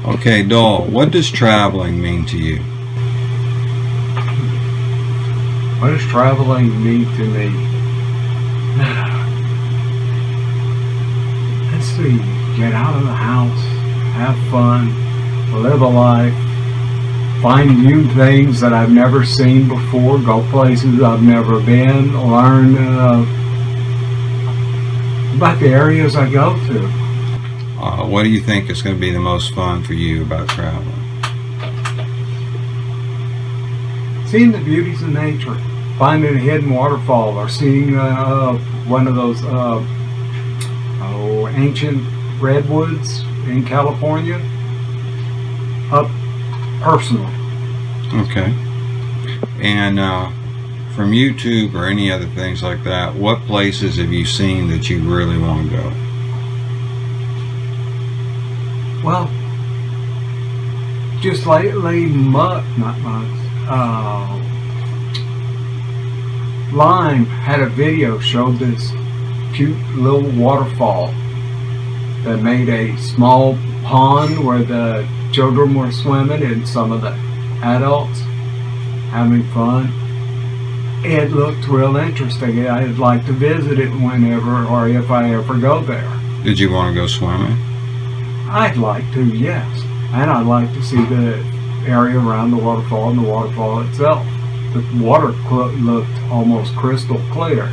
Okay, Doll, what does traveling mean to you? What does traveling mean to me? Let's see. Get out of the house, have fun, live a life, find new things that I've never seen before, go places I've never been, learn about the areas I go to. What do you think is going to be the most fun for you about traveling? Seeing the beauties of nature, finding a hidden waterfall, or seeing one of those ancient redwoods in California up personal. Okay. And from YouTube or any other things like that, what places have you seen that you really want to go? Well, just lately, Lime had a video, showed this cute little waterfall that made a small pond where the children were swimming and some of the adults having fun. It looked real interesting. I'd like to visit it whenever or if I ever go there. Did you want to go swimming? I'd like to, yes. And I'd like to see the area around the waterfall and the waterfall itself. The water looked almost crystal clear.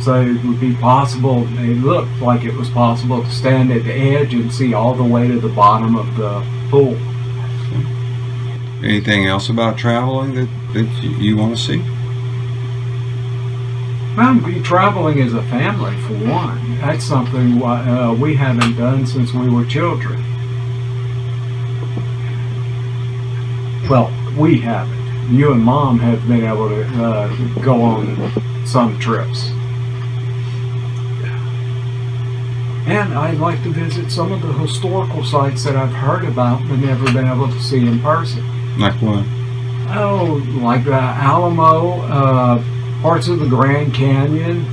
So it would be possible, it looked like it was possible to stand at the edge and see all the way to the bottom of the pool. Anything else about traveling that you want to see? Well, be traveling as a family, for one. That's something we haven't done since we were children. Well, we haven't. You and Mom have been able to go on some trips. And I'd like to visit some of the historical sites that I've heard about but never been able to see in person. Like what? Oh, like the Alamo, parts of the Grand Canyon,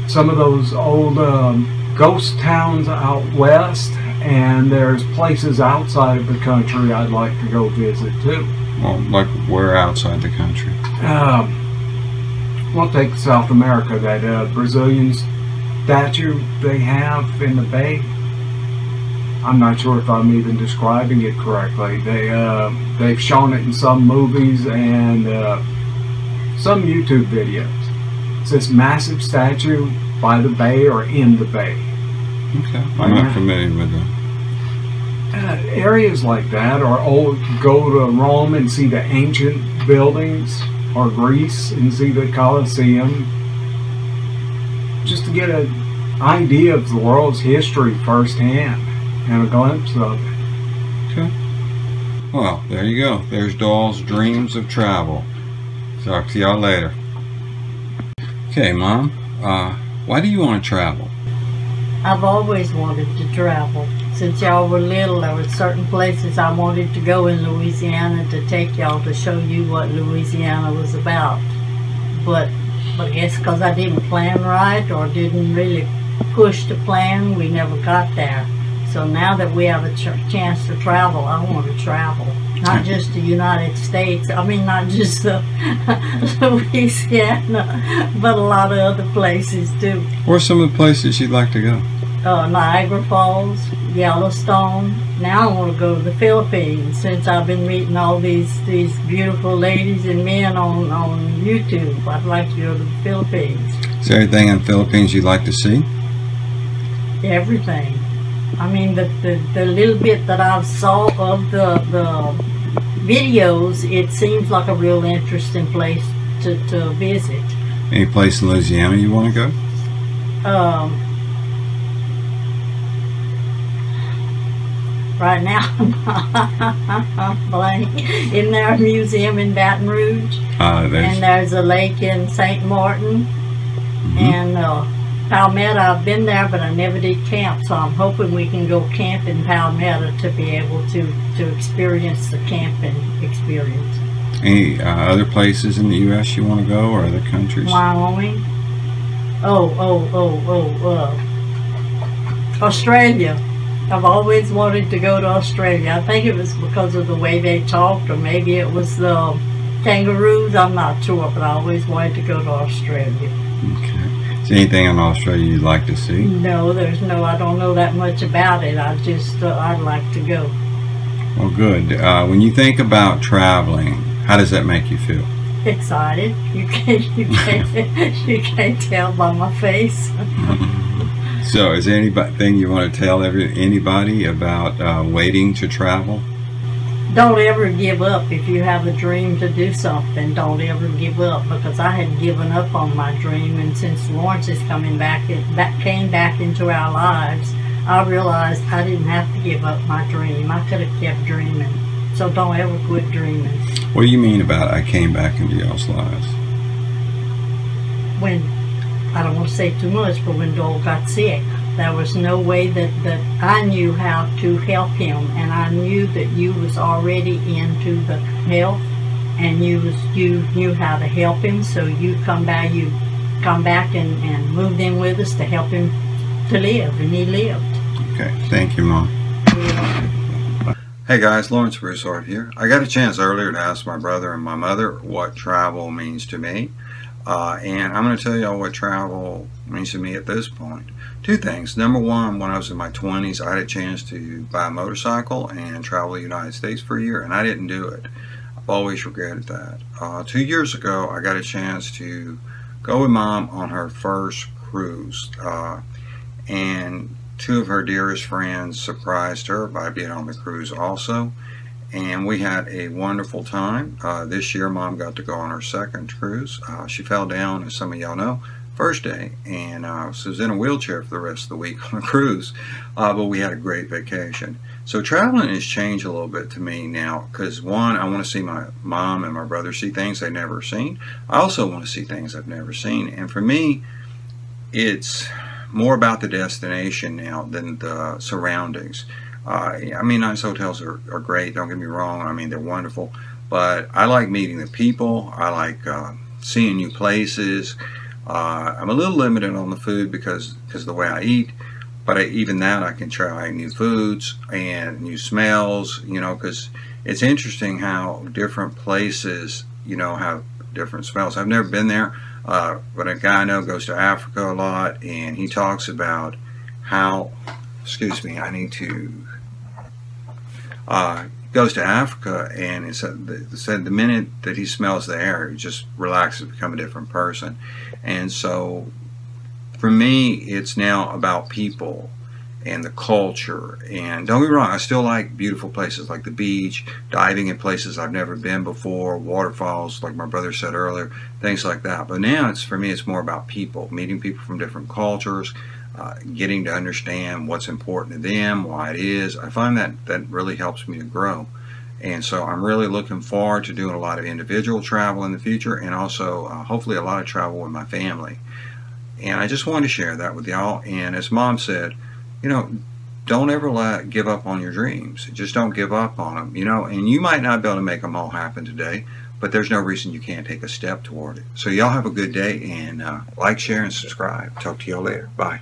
some of those old ghost towns out west, and there's places outside of the country I'd like to go visit too. Well, like where outside the country? We'll take South America, that Brazilian statue they have in the bay. I'm not sure if I'm even describing it correctly. They've shown it in some movies and some YouTube videos. It's this massive statue by the bay or in the bay. Okay, I'm not familiar with that. Areas like that, or go to Rome and see the ancient buildings, or Greece and see the Colosseum, just to get an idea of the world's history firsthand and a glimpse of it. Okay. Well, there you go. There's Doll's dreams of travel. Talk to y'all later. Okay, Mom, why do you want to travel? I've always wanted to travel. Since y'all were little, there were certain places I wanted to go in Louisiana to take y'all to show you what Louisiana was about. But I guess because I didn't plan right or didn't really push the plan, we never got there. So now that we have a chance to travel, I want to travel. Not just the United States, I mean not just Louisiana, but a lot of other places too. Where are some of the places you'd like to go? Niagara Falls, Yellowstone. Now I want to go to the Philippines, since I've been meeting all these beautiful ladies and men on YouTube. I'd like to go to the Philippines. Is there anything in the Philippines you'd like to see? Everything. I mean, the little bit that I saw of the videos, it seems like a real interesting place to visit. Any place in Louisiana you want to go? Right now, I'm blank. Isn't there a museum in Baton Rouge? And there's a lake in St. Martin. And Palmetto, I've been there, but I never did camp, so I'm hoping we can go camp in Palmetto to be able to experience the camping experience. Any other places in the U.S. you want to go, or other countries? Wyoming. Australia. I've always wanted to go to Australia. I think it was because of the way they talked, or maybe it was the kangaroos. I'm not sure, but I always wanted to go to Australia. Okay. Is there anything in Australia you'd like to see? No, I don't know that much about it. I'd like to go. Well, good. When you think about traveling, how does that make you feel? Excited. You can't tell by my face. So, is there anything you want to tell anybody about waiting to travel? Don't ever give up. If you have a dream to do something, don't ever give up, because I had given up on my dream, and since Lawrence is coming back, came back into our lives, I realized I didn't have to give up my dream. I could have kept dreaming. So don't ever quit dreaming. What do you mean about I came back into y'all's lives? When, I don't want to say too much, but when Dole got sick, there was no way that I knew how to help him, and I knew that you was already into the health, and you knew how to help him, so you come back and moved in with us to help him to live, and he lived. Okay, thank you, Mom. Yeah. Hey guys, Lawrence Broussard here. I got a chance earlier to ask my brother and my mother what travel means to me. And I'm going to tell y'all what travel means to me at this point. Two things. Number one, when I was in my 20s, I had a chance to buy a motorcycle and travel the United States for a year, and I didn't do it. I've always regretted that. 2 years ago, I got a chance to go with Mom on her first cruise. And two of her dearest friends surprised her by being on the cruise also. And we had a wonderful time. This year, Mom got to go on her second cruise. She fell down, as some of y'all know, first day, and so was in a wheelchair for the rest of the week on the cruise. But we had a great vacation. So traveling has changed a little bit to me now, because one, I want to see my mom and my brother see things they've never seen. I also want to see things I've never seen. And for me, it's more about the destination now than the surroundings. I mean, nice hotels are great, don't get me wrong. I mean, they're wonderful, but I like meeting the people. I like seeing new places. I'm a little limited on the food because of the way I eat, but even that I can try new foods and new smells, you know, because it's interesting how different places, you know, have different smells. I've never been there, but a guy I know goes to Africa a lot, and he talks about how, excuse me, I need to, goes to Africa, and it said the minute that he smells the air, he just relaxes, become a different person. And so for me, it's now about people and the culture. And don't get me wrong, I still like beautiful places like the beach, diving in places I've never been before, waterfalls like my brother said earlier, things like that. But now for me it's more about people, meeting people from different cultures, getting to understand what's important to them, why it is. I find that really helps me to grow. And so I'm really looking forward to doing a lot of individual travel in the future, and also hopefully a lot of travel with my family. And I just wanted to share that with y'all. And as Mom said, you know, don't ever give up on your dreams. Just don't give up on them, you know. And you might not be able to make them all happen today, but there's no reason you can't take a step toward it. So y'all have a good day, and like, share, and subscribe. Talk to y'all later. Bye.